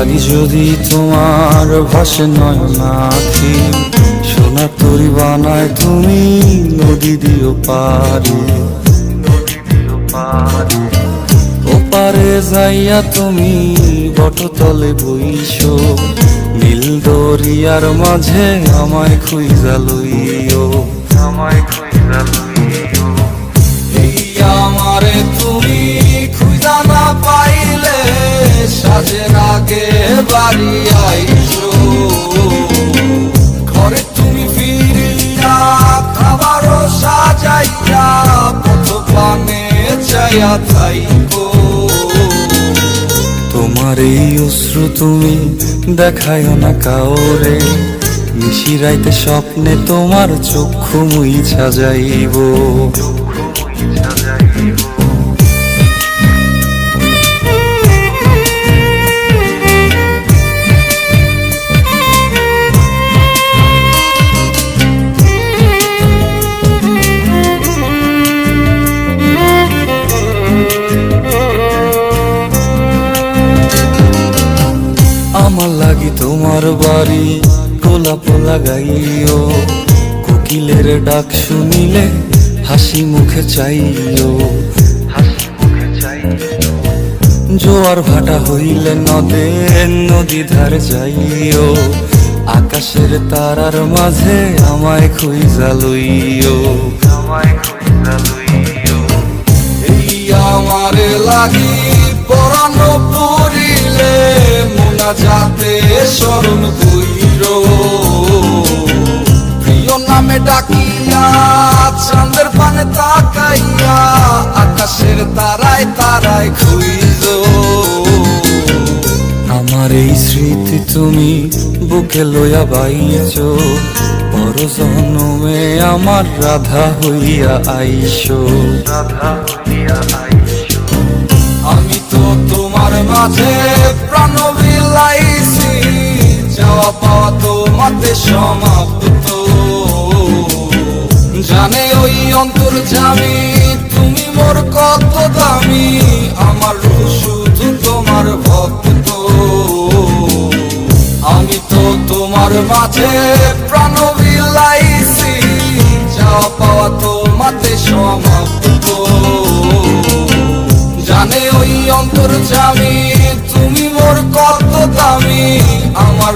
লাগি যদি তোমার ভাসে নয়নাখি, সোনা তরি বানায় তুমি নদী দিও পারে। ওপারে যাইয়া তুমি বটতলে বইসো, নীল দরিয়ার মাঝে আমায় খুঁজা লইও, আমায় খুঁজা লইও। এই আমারে তুমি খুঁজা না পাইলে সাজের আগে বাড়ি আইসো, ঘরে তুমি ফিরিয়া খাবারও সাজাইয়া পথ পানে চাইয়া থাইকো। তোমার এই অশ্রু তুমি দেখায় না কাউরে, নিশিরাইতে স্বপ্নে তোমার চক্ষু মুইছা যাইব। আমার লাগি তোমার বাড়ি গোলাপ লাগাইও, কোকিলের ডাক শুনিলে হাসি মুখে চাইও, হাসি মুখে চাইও। জোয়ার ভাটা হইলে নদে নদী ধার যাইও, আকাশের তারার মাঝে আমায় খুঁজা লইও, আমায় খুঁজা লইও। এই আমারে লাগি পরানো পড়িলে যাতে স্মরণ কইরো, প্রিয় নামে ডাকিয়া চাঁদের পানে তাকাইয়া আকাশের তারায় তারায় খুঁজো। আমার এই স্মৃতি তুমি বুকে লইয়া বাইছো, পর জন্মে আমার রাধা হইয়া আইসো, রাধা হইয়া আইসো। আমি তো তোমার মাঝে প্রাণ বিলাইছি, যাওয়া পাওয়া তোমাতে সমাপ্ত। জানে ওই অন্তর্যামী তুমি মোর কত দামি, আমার শুধু তোমার ভক্ত। আমি তো তোমার মাঝে প্রাণ বিলাইছি, যাওয়া পাওয়া তোমাতে সমাপ্ত। জানে ওই অন্তর্যামী তুমি মোর কত দামি, আমার